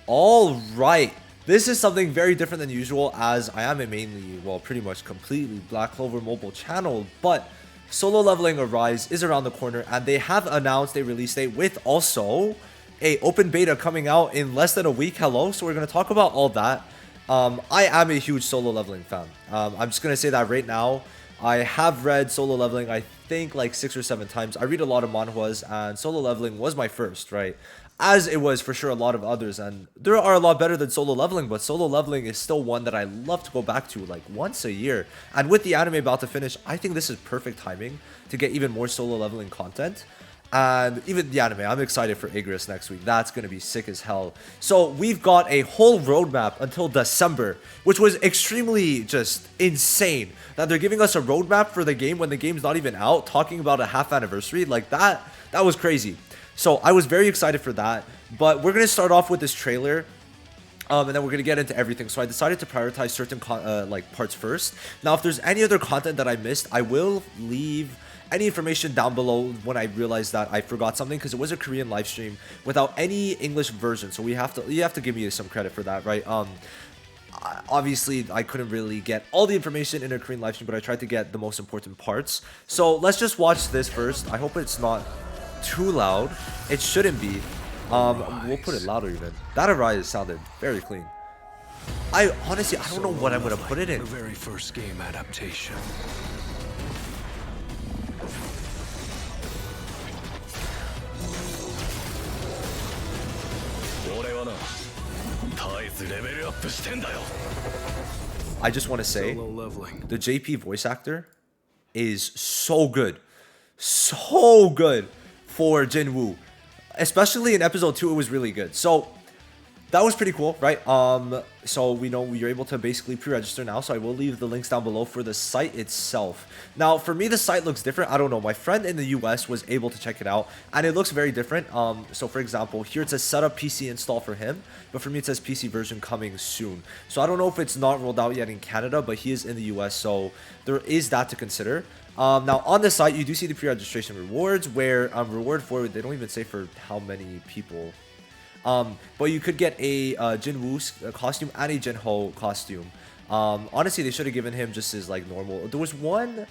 All right. This is something very different than usual, as I am a mainly, well, pretty much completely Black Clover mobile channel, but Solo Leveling Arise is around the corner, and they have announced a release date with also a open beta coming out in less than a week. Hello, so we're going to talk about all that. I am a huge Solo Leveling fan. I'm just going to say that right now. I have read Solo Leveling, I think, like 6 or 7 times. I read a lot of manhwas, and Solo Leveling was my first, right? As it was for sure a lot of others, and there are a lot better than Solo Leveling, but Solo Leveling is still one that I love to go back to like once a year. And with the anime about to finish, I think this is perfect timing to get even more Solo Leveling content. And even the anime, I'm excited for Igris next week. That's going to be sick as hell. So we've got a whole roadmap until December, which was extremely just insane. That they're giving us a roadmap for the game when the game's not even out, talking about a half anniversary. Like that was crazy. So I was very excited for that. But we're going to start off with this trailer. And then we're going to get into everything. So I decided to prioritize certain like parts first. Now, if there's any other content that I missed, I will leave any information down below when I realized that I forgot something, because it was a Korean live stream without any English version. So you have to give me some credit for that, right? Obviously I couldn't really get all the information in a Korean live stream, but I tried to get the most important parts. So let's just watch this first. I hope it's not too loud. It shouldn't be. We'll put it louder even. That Arise sounded very clean. I honestly, I don't know what I'm gonna put it in. The very first game adaptation. I just want to say, the JP voice actor is so good. So good for Jinwoo. Especially in episode 2, it was really good. So that was pretty cool, right? So we know you're able to basically pre-register now, so I will leave the links down below for the site itself. Now, for me, the site looks different. I don't know. My friend in the US was able to check it out, and it looks very different. So for example, here it says setup PC install for him, but for me it says PC version coming soon. So I don't know if it's not rolled out yet in Canada, but he is in the US, so there is that to consider. Now on the site, you do see the pre-registration rewards, where reward for, they don't even say for how many people. But you could get a Jinwoo costume and a Jinho costume. Honestly, they should have given him just his like normal. There was one,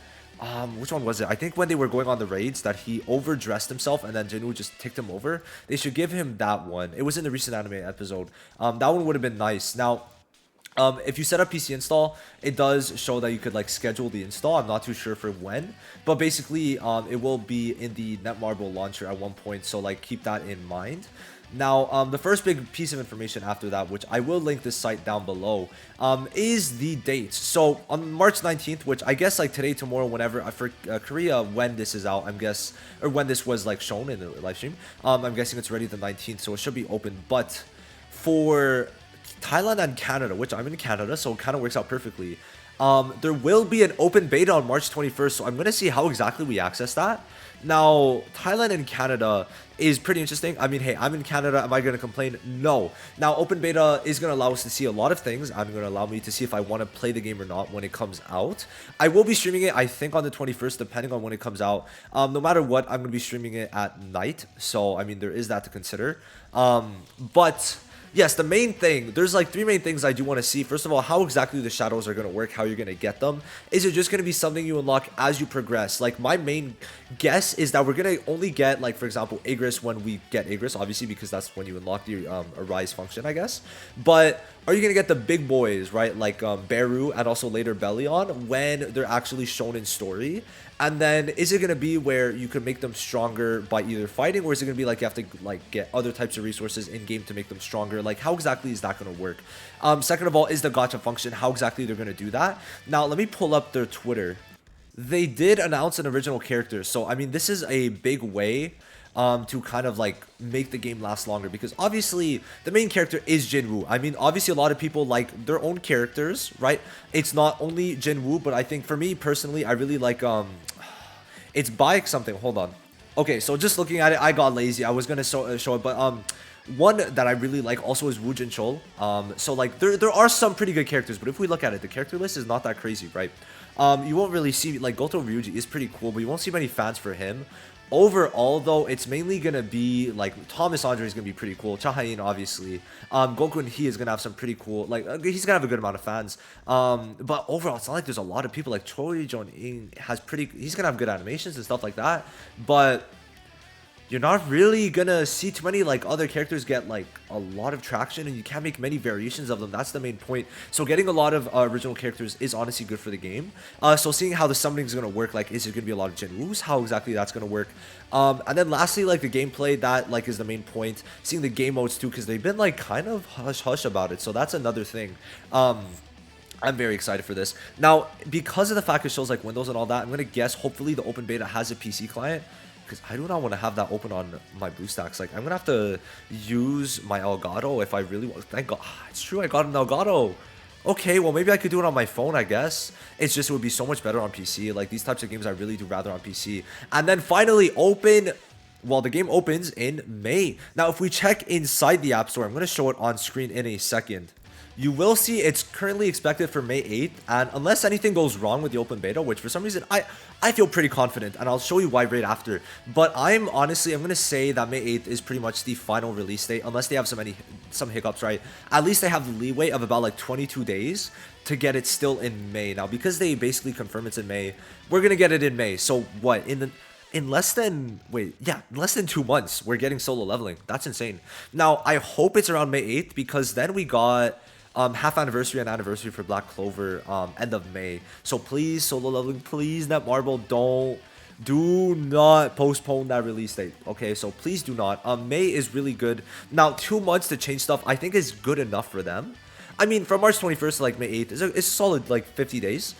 which one was it? I think when they were going on the raids that he overdressed himself and then Jinwoo just ticked him over. They should give him that one. It was in the recent anime episode. That one would have been nice. Now, if you set up PC install, it does show that you could like schedule the install. I'm not too sure for when, but basically it will be in the Netmarble launcher at one point, so like keep that in mind. Now, the first big piece of information after that, which I will link this site down below, is the dates. So on March 19th, which I guess like today, tomorrow, whenever, for Korea, when this is out, or when this was like shown in the live stream, I'm guessing it's already the 19th, so it should be open. But for Thailand and Canada, which I'm in Canada, so it kind of works out perfectly. There will be an open beta on March 21st, so I'm going to see how exactly we access that. Now, Thailand and Canada is pretty interesting. I mean, hey, I'm in Canada. Am I going to complain? No. Now, open beta is going to allow us to see a lot of things. I'm going to allow me to see if I want to play the game or not when it comes out. I will be streaming it, I think, on the 21st, depending on when it comes out. No matter what, I'm going to be streaming it at night. So, I mean, there is that to consider. But yes, the main thing, there's like 3 main things I do want to see. First of all, how exactly the shadows are going to work, how you're going to get them. Is it just going to be something you unlock as you progress? Like, my main guess is that we're going to only get, like, for example, Igris when we get Igris, obviously, because that's when you unlock the Arise function, I guess. But are you going to get the big boys, right, like Beru and also later Bellion, when they're actually shown in story? And then is it going to be where you can make them stronger by either fighting, or is it going to be like you have to like get other types of resources in game to make them stronger? Like, how exactly is that going to work? Second of all, is the gacha function, how exactly they're going to do that? Now, let me pull up their Twitter. They did announce an original character. So, I mean, this is a big way to kind of like make the game last longer, because obviously the main character is Jinwoo. I mean, obviously a lot of people like their own characters, right? It's not only Jinwoo, but I think for me personally, I really like it's Bike something. Hold on. Okay, so just looking at it, I got lazy. I was gonna show it, but one that I really like also is Woo Jin Chol. So like there are some pretty good characters, but if we look at it, the character list is not that crazy, right? You won't really see, like, Goto Ryuji is pretty cool, but you won't see many fans for him. overall though, it's mainly gonna be like Thomas Andre is gonna be pretty cool. Chahain obviously, Goku and he is gonna have some pretty cool, like he's gonna have a good amount of fans. But overall, it's not like there's a lot of people. Like Choi Jong-in has he's gonna have good animations and stuff like that. But you're not really gonna see too many like other characters get like a lot of traction, and you can't make many variations of them. That's the main point. So getting a lot of original characters is honestly good for the game. So seeing how the summoning is gonna work, like is it gonna be a lot of Jinwoos, how exactly that's gonna work, and then lastly, like the gameplay, that like is the main point. Seeing the game modes too, because they've been like kind of hush hush about it, so that's another thing. I'm very excited for this. Now, because of the fact it shows like Windows and all that, I'm gonna guess hopefully the open beta has a PC client, because I do not want to have that open on my BlueStacks. Like, I'm gonna have to use my Elgato if I really want. Thank God, it's true, I got an Elgato. Okay, well maybe I could do it on my phone, I guess. It's just, it would be so much better on PC. Like these types of games I really do rather on PC. And then finally well, the game opens in May. Now, if we check inside the App Store, I'm gonna show it on screen in a second. You will see it's currently expected for May 8th, and unless anything goes wrong with the open beta, which for some reason I feel pretty confident, and I'll show you why right after. But I'm gonna say that May 8th is pretty much the final release date, unless they have some hiccups, right? At least they have the leeway of about like 22 days to get it still in May. Now, because they basically confirm it's in May, we're gonna get it in May. So what, in less than 2 months, we're getting solo leveling. That's insane. Now, I hope it's around May 8th, because then we got half anniversary and anniversary for Black Clover end of May. So please, solo leveling, please, Netmarble, do not postpone that release date. Okay, so please do not. May is really good. Now, 2 months to change stuff I think is good enough for them. I mean, from March 21st to like May 8th, it's a solid like 50 days.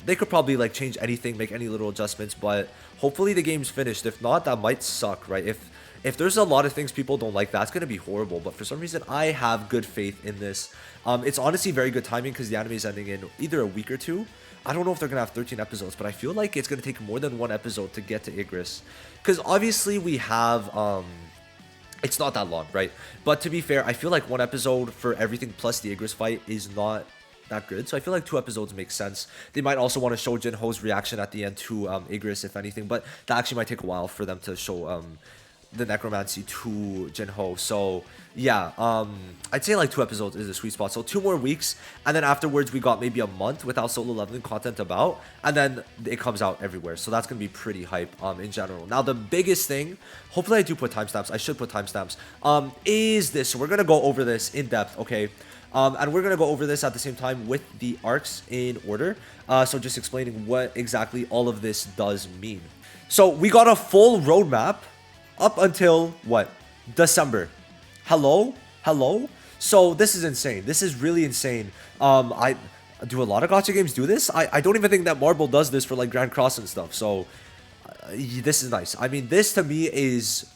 They could probably like change anything, make any little adjustments, but hopefully the game's finished. If not, that might suck, right? If there's a lot of things people don't like, that's going to be horrible. But for some reason, I have good faith in this. It's honestly very good timing, because the anime is ending in either a week or two. I don't know if they're going to have 13 episodes, but I feel like it's going to take more than one episode to get to Igris. Because obviously we have... it's not that long, right? But to be fair, I feel like one episode for everything plus the Igris fight is not that good. So I feel like 2 episodes makes sense. They might also want to show Jinho's reaction at the end to Igris, if anything. But that actually might take a while for them to show... the necromancy to Jinho. So yeah, I'd say like 2 episodes is a sweet spot. So 2 more weeks, and then afterwards we got maybe a month without solo leveling content about, and then it comes out everywhere. So that's gonna be pretty hype in general. Now the biggest thing, hopefully I do put timestamps, I should put timestamps, is this. So we're gonna go over this in depth, okay? And we're gonna go over this at the same time with the arcs in order. So just explaining what exactly all of this does mean. So we got a full roadmap up until what? December. Hello? So this is insane. This is really insane. I do a lot of gacha games do this. I don't even think that Marble does this for like Grand Cross and stuff. So this is nice. I mean, this to me is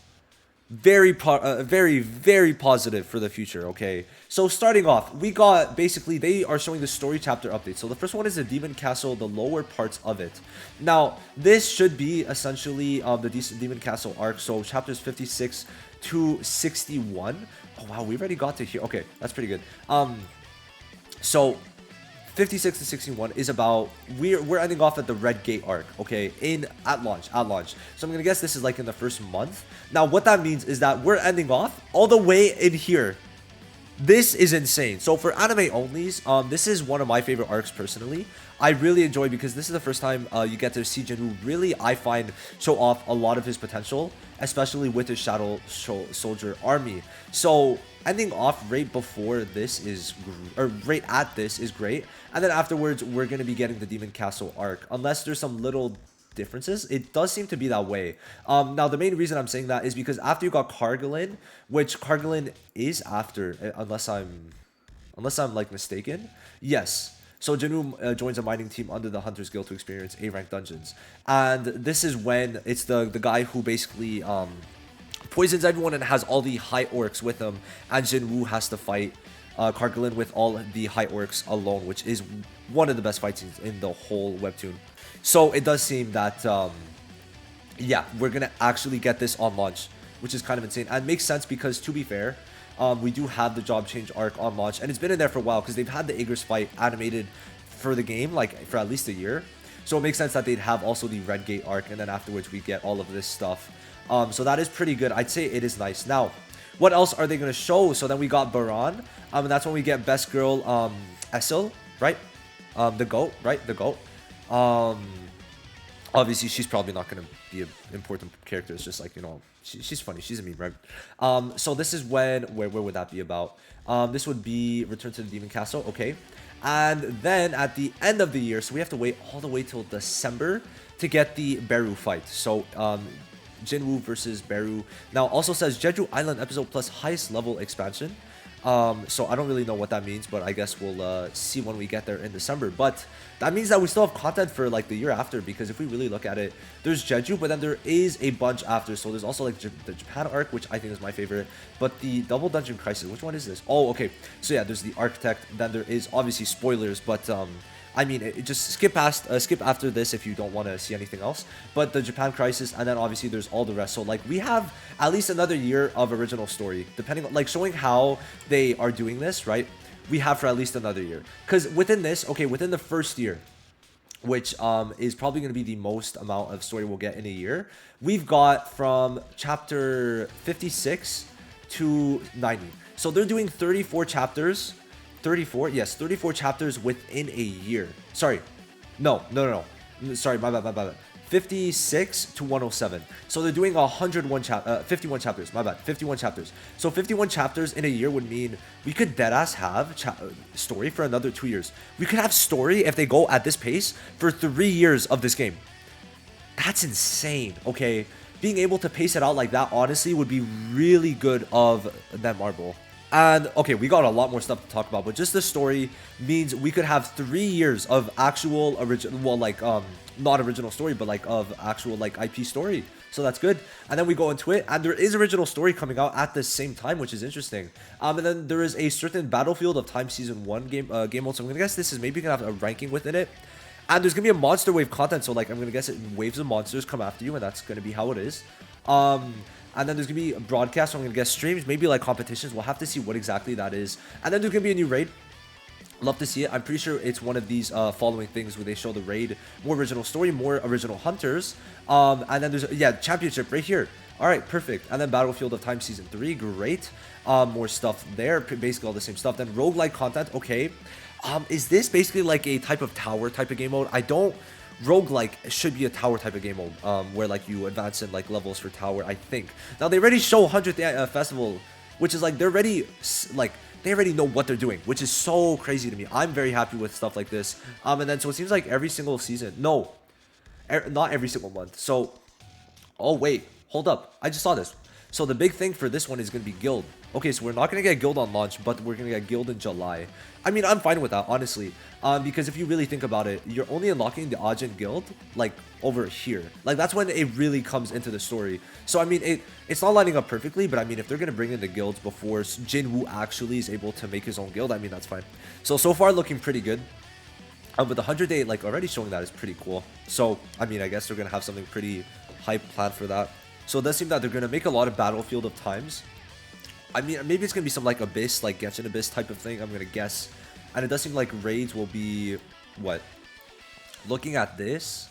very positive for the future. Okay, so starting off, we got basically they are showing the story chapter update. So the first one is the Demon Castle, the lower parts of it. Now this should be essentially the Demon Castle arc, so chapters 56 to 61. Oh wow, we already got to here. Okay, that's pretty good. So 56 to 61 is about we're ending off at the Red Gate arc, okay, at launch. So I'm gonna guess this is like in the first month. Now what that means is that we're ending off all the way in here. This is insane. So for anime onlys, this is one of my favorite arcs personally. I really enjoy, because this is the first time you get to see Jinwoo really, I find, show off a lot of his potential, especially with his Shadow Soldier army. So ending off right before this is, or right at this is great. And then afterwards, we're going to be getting the Demon Castle arc. Unless there's some little differences, it does seem to be that way. Now the main reason I'm saying that is because after you got Kargalin, which Kargalin is after, unless I'm like mistaken. Yes. So Jinwoo joins a mining team under the Hunters Guild to experience A-rank dungeons. And this is when it's the guy who basically poisons everyone and has all the high orcs with him, and Jinwoo has to fight Kargalin with all the high orcs alone, which is one of the best fight scenes in the whole webtoon. So it does seem that yeah, we're gonna actually get this on launch, which is kind of insane, and makes sense because, to be fair, we do have the job change arc on launch, and it's been in there for a while because they've had the Igris fight animated for the game like for at least a year. So it makes sense that they'd have also the Red Gate arc, and then afterwards we get all of this stuff. So that is pretty good. I'd say it is nice. Now, what else are they going to show? So then we got Baran, and that's when we get Best Girl, Essel, right? The GOAT, right? The GOAT. Obviously, she's probably not going to be an important character. It's just like, you know, she's funny. She's a meme, right? So this is when, where would that be about? This would be Return to the Demon Castle, okay. And then at the end of the year, so we have to wait all the way till December to get the Beru fight. So, Jinwoo versus Beru. Now, also says Jeju Island episode plus highest level expansion. So I don't really know what that means, but I guess we'll see when we get there in December. But that means that we still have content for like the year after, because if we really look at it, there's Jeju, but then there is a bunch after. So there's also like the Japan arc, which I think is my favorite, but the Double Dungeon Crisis, which one is this? Oh, okay. So yeah, there's the Architect. Then there is obviously spoilers, but I mean, just skip after this if you don't want to see anything else. But the Japan Crisis, and then obviously there's all the rest. So like we have at least another year of original story, depending on like showing how they are doing this, right? We have for at least another year. Because within this, okay, within the first year, which is probably going to be the most amount of story we'll get in a year, we've got from chapter 56 to 90. So they're doing 34 chapters. 34, yes, 34 chapters within a year. Sorry, no. Sorry, my bad. 56 to 107. So they're doing 51 chapters. My bad, 51 chapters. So 51 chapters in a year would mean we could deadass have story for another 2 years. We could have story if they go at this pace for 3 years of this game. That's insane. Okay, being able to pace it out like that honestly would be really good of them, Marble. And okay, we got a lot more stuff to talk about, but just the story means we could have 3 years of actual original, well, like not original story, but like of actual like IP story. So that's good. And then we go into it, and there is original story coming out at the same time, which is interesting. And then there is a certain Battlefield of Time Season 1 game mode. So I'm gonna guess this is maybe gonna have a ranking within it. And there's gonna be a monster wave content, so like I'm gonna guess waves of monsters come after you, and that's gonna be how it is. And then there's going to be a broadcast, so I'm going to guess streams, maybe like competitions. We'll have to see what exactly that is. And then there's going to be a new raid. Love to see it. I'm pretty sure it's one of these following things where they show the raid, more original story, more original hunters. And then there's, yeah, championship right here. All right, perfect. And then Battlefield of Time Season 3, great. More stuff there, basically all the same stuff. Then roguelike content, okay. Is this basically like a type of tower type of game mode? Roguelike should be a tower type of game mode, where like you advance in like levels for tower, I think. Now they already show 100th festival, which is like they already know what they're doing, which is so crazy to me. I'm very happy with stuff like this. And then so it seems like every single season, no, not every single month. So, oh wait, hold up, I just saw this. So the big thing for this one is going to be guild. Okay, so we're not going to get guild on launch, but we're going to get guild in July. I mean, I'm fine with that, honestly. Because if you really think about it, you're only unlocking the Ajin guild, like, over here. Like, that's when it really comes into the story. So, I mean, it's not lining up perfectly, but I mean, if they're going to bring in the guilds before Jinwoo actually is able to make his own guild, I mean, that's fine. So far, looking pretty good. But the 100-day, like, already showing that is pretty cool. So, I mean, I guess they're going to have something pretty hype planned for that. So it does seem that they're going to make a lot of Battlefield of Times. I mean, maybe it's going to be some like Abyss, like Genshin Abyss type of thing, I'm going to guess. And it does seem like raids will be, what? Looking at this,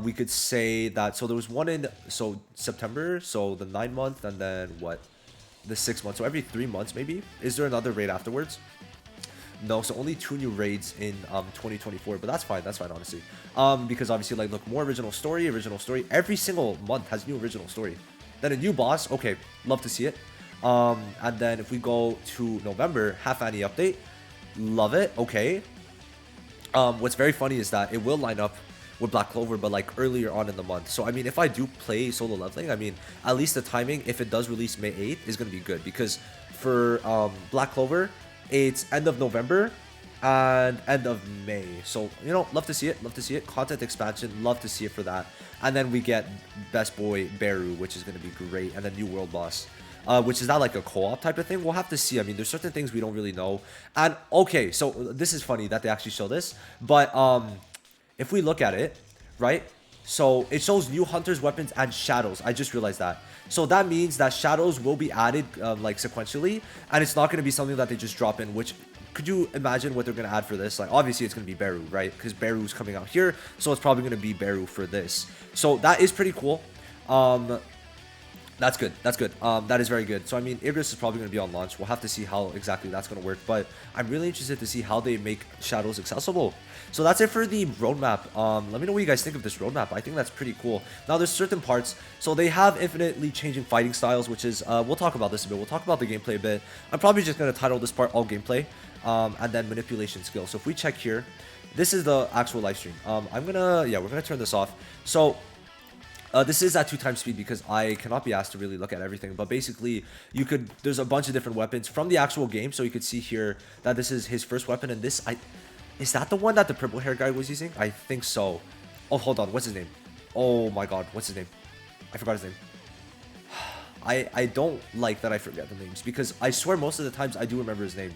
we could say that, so there was one in, so September, so the 9 month, and then what? The 6 months, so every 3 months maybe? Is there another raid afterwards? No, so only 2 new raids in 2024, but that's fine, honestly. Because obviously, like, look, more original story. Every single month has new original story. Then a new boss, okay, love to see it. And then if we go to November, half Annie update, love it, okay. What's very funny is that it will line up with Black Clover, but like earlier on in the month. So I mean, if I do play solo leveling, I mean, at least the timing, if it does release May 8th, is going to be good, because for Black Clover, it's end of November and end of May. So, you know, love to see it. Content expansion, love to see it for that. And then we get Best Boy Beru, which is going to be great. And then New World Boss, which is not like a co-op type of thing. We'll have to see. I mean, there's certain things we don't really know. And okay, so this is funny that they actually show this. But if we look at it, right? So it shows new hunters, weapons, and shadows. I just realized that. So that means that shadows will be added like sequentially, and it's not going to be something that they just drop in. Which, could you imagine what they're going to add for this? Like, obviously it's going to be Beru, right? Because Beru's coming out here, so it's probably going to be Beru for this. So that is pretty cool. That's good. That's good. That is very good. So, I mean, Igris is probably going to be on launch. We'll have to see how exactly that's going to work. But I'm really interested to see how they make shadows accessible. So that's it for the roadmap. Let me know what you guys think of this roadmap. I think that's pretty cool. Now, there's certain parts. So they have infinitely changing fighting styles, which is, we'll talk about this a bit. We'll talk about the gameplay a bit. I'm probably just going to title this part all gameplay. And then manipulation skill. So if we check here, this is the actual live stream. we're going to turn this off. So... this is at 2x speed because I cannot be asked to really look at everything. But basically, there's a bunch of different weapons from the actual game. So you could see here that this is his first weapon. And this, is that the one that the purple hair guy was using? I think so. Oh, hold on. What's his name? Oh my god. What's his name? I forgot his name. I don't like that I forget the names because I swear most of the times I do remember his name.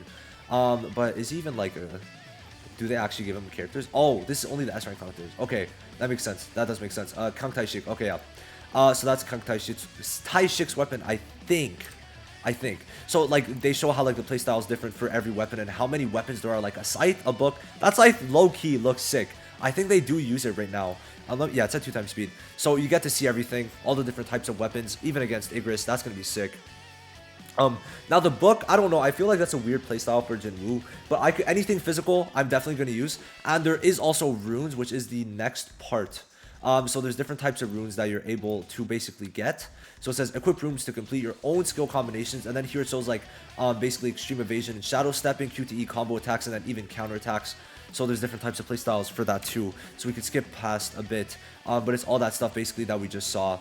But is he even like do they actually give him characters? Oh, this is only the S rank characters. Okay, that makes sense. That does make sense. Kang Tai-shik. Okay, yeah. So that's Kang Tai-shik's weapon, I think. So, like, they show how, like, the playstyle is different for every weapon and how many weapons there are. Like, a scythe, a book. That scythe, low-key, looks sick. I think they do use it right now. Yeah, it's at 2x speed. So, you get to see everything. All the different types of weapons. Even against Igris. That's going to be sick. Now the book, I don't know, I feel like that's a weird playstyle for Jinwoo, but anything physical, I'm definitely going to use. And there is also runes, which is the next part. So there's different types of runes that you're able to basically get. So it says equip runes to complete your own skill combinations, and then here it shows like basically extreme evasion and shadow stepping, Q to E combo attacks, and then even counter attacks. So there's different types of playstyles for that too. So we could skip past a bit, but it's all that stuff basically that we just saw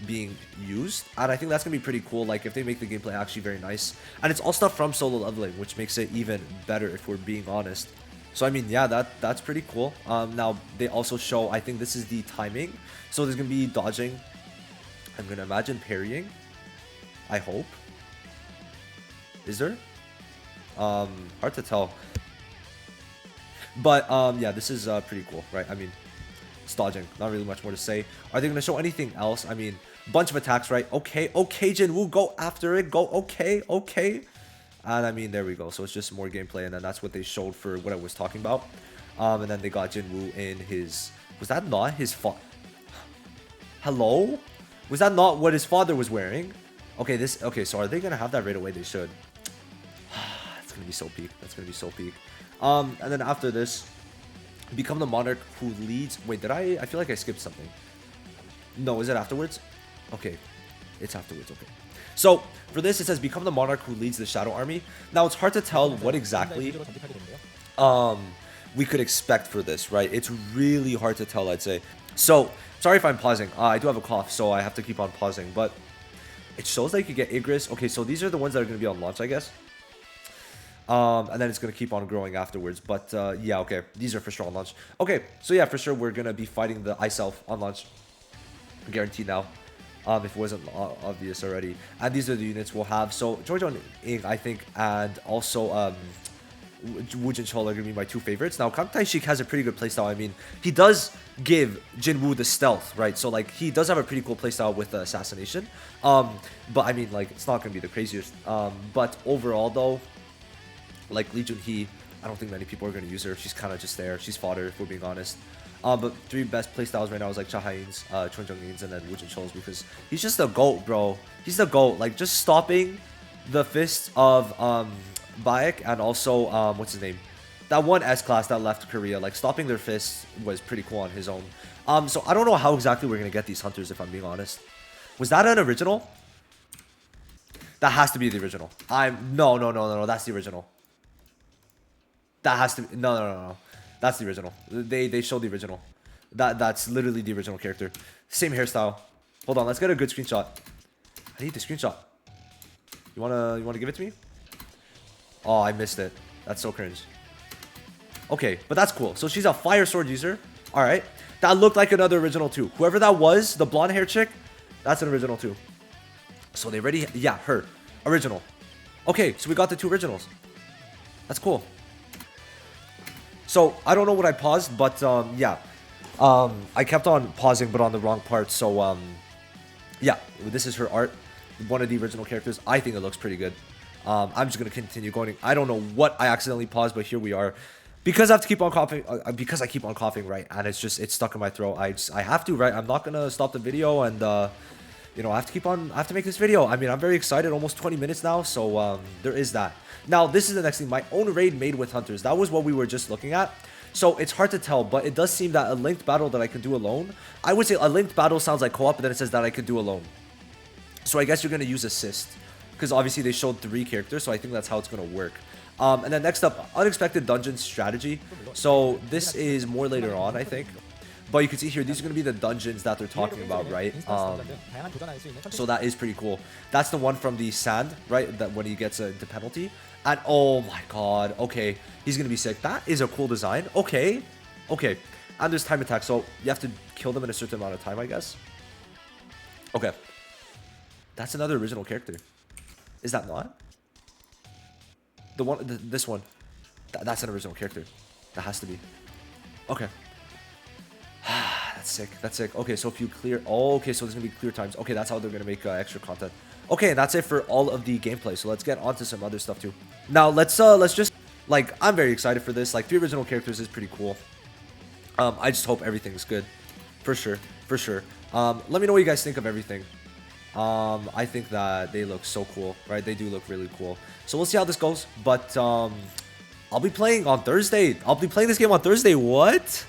being used, and I think that's gonna be pretty cool. Like if they make the gameplay actually very nice, and it's all stuff from Solo Leveling, which makes it even better if we're being honest. So I mean, yeah, that's pretty cool. Now they also show, I think this is the timing. So there's gonna be dodging. I'm gonna imagine parrying. I hope. Is there? Hard to tell. But yeah, this is pretty cool, right? I mean, it's dodging. Not really much more to say. Are they gonna show anything else? I mean, bunch of attacks, right? Okay, Jinwoo, go after it. Go, okay. And I mean, there we go. So it's just more gameplay, and then that's what they showed for what I was talking about. And then they got Jinwoo in his... Was that not his father? Hello? Was that not what his father was wearing? Okay, okay, so are they gonna have that right away? They should. It's gonna be so peak. That's gonna be so peak. And then after this, become the monarch who leads... Wait, did I feel like I skipped something. No, is it afterwards? Okay, it's afterwards. Okay. So for this, it says become the monarch who leads the Shadow Army. Now it's hard to tell what exactly we could expect for this, right? It's really hard to tell, I'd say. So sorry if I'm pausing. I do have a cough, so I have to keep on pausing. But it shows that you could get Igris. Okay, so these are the ones that are going to be on launch, I guess. And then it's going to keep on growing afterwards. But yeah, okay, these are for sure on launch. Okay, so yeah, for sure we're going to be fighting the Iself on launch. Guaranteed now. If it wasn't obvious already. And these are the units we'll have. So Jojo Ing, I think, and also Woo Jin Chol are going to be my two favorites. Now, Kang Tai-shik has a pretty good playstyle. I mean, he does give Jinwoo the stealth, right? So, like, he does have a pretty cool playstyle with the assassination. But, I mean, like, it's not going to be the craziest. But overall, though, like, Lee Jun-hee, I don't think many people are going to use her. She's kind of just there. She's fodder, if we're being honest. But three best playstyles right now is like Cha Ha-in's, Chun Jung-in's, and then Woo Jin Chol's, because he's just the GOAT, bro. He's the GOAT. Like, just stopping the fists of Baek and also, what's his name? That one S-class that left Korea. Like, stopping their fists was pretty cool on his own. So I don't know how exactly we're going to get these hunters, if I'm being honest. Was that an original? That has to be the original. No, that's the original. That has to be, no. That's the original. They showed the original. That's literally the original character. Same hairstyle. Hold on, let's get a good screenshot. I need the screenshot. You wanna give it to me? Oh, I missed it. That's so cringe. Okay, but that's cool. So she's a fire sword user. Alright. That looked like another original too. Whoever that was, the blonde hair chick, that's an original too. So they already, yeah, her. Original. Okay, so we got the two originals. That's cool. So, I don't know what I paused, but yeah. I kept on pausing, but on the wrong part. So, yeah, this is her art. One of the original characters. I think it looks pretty good. I'm just going to continue going. I don't know what I accidentally paused, but here we are. Because I have to keep on coughing, because I keep on coughing, right? And it's stuck in my throat. I have to, right? I'm not going to stop the video and, you know, I have to make this video. I mean, I'm very excited, almost 20 minutes now. So, there is that. Now, this is the next thing. My own raid made with hunters. That was what we were just looking at. So it's hard to tell, but it does seem that a linked battle that I can do alone. I would say a linked battle sounds like co-op, but then it says that I could do alone. So I guess you're going to use assist. Because obviously they showed 3 characters, so I think that's how it's going to work. And then next up, unexpected dungeon strategy. So this is more later on, I think. But you can see here, these are going to be the dungeons that they're talking about, right? So that is pretty cool. That's the one from the sand, right? That when he gets into penalty. And oh my god, okay. He's going to be sick. That is a cool design. Okay. Okay. And there's time attack, so you have to kill them in a certain amount of time, I guess. Okay. That's another original character. Is that not? The one, this one. That's an original character. That has to be. Okay. That's sick. That's sick. Okay, so if you clear... Oh, okay, so there's going to be clear times. Okay, that's how they're going to make extra content. Okay, and that's it for all of the gameplay. So let's get on to some other stuff too. Now, let's just... Like, I'm very excited for this. Like, 3 original characters is pretty cool. I just hope everything's good. For sure. For sure. Let me know what you guys think of everything. I think that they look so cool, right? They do look really cool. So we'll see how this goes. But, I'll be playing on Thursday. I'll be playing this game on Thursday. What?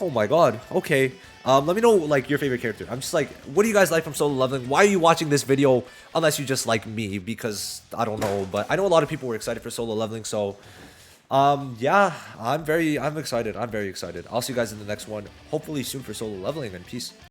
Oh my god. Okay. Let me know, like, your favorite character. I'm just like, what do you guys like from solo leveling? Why are you watching this video unless you just like me? Because, I don't know. But I know a lot of people were excited for solo leveling. So, yeah. I'm excited. I'm very excited. I'll see you guys in the next one. Hopefully soon for solo leveling. And peace.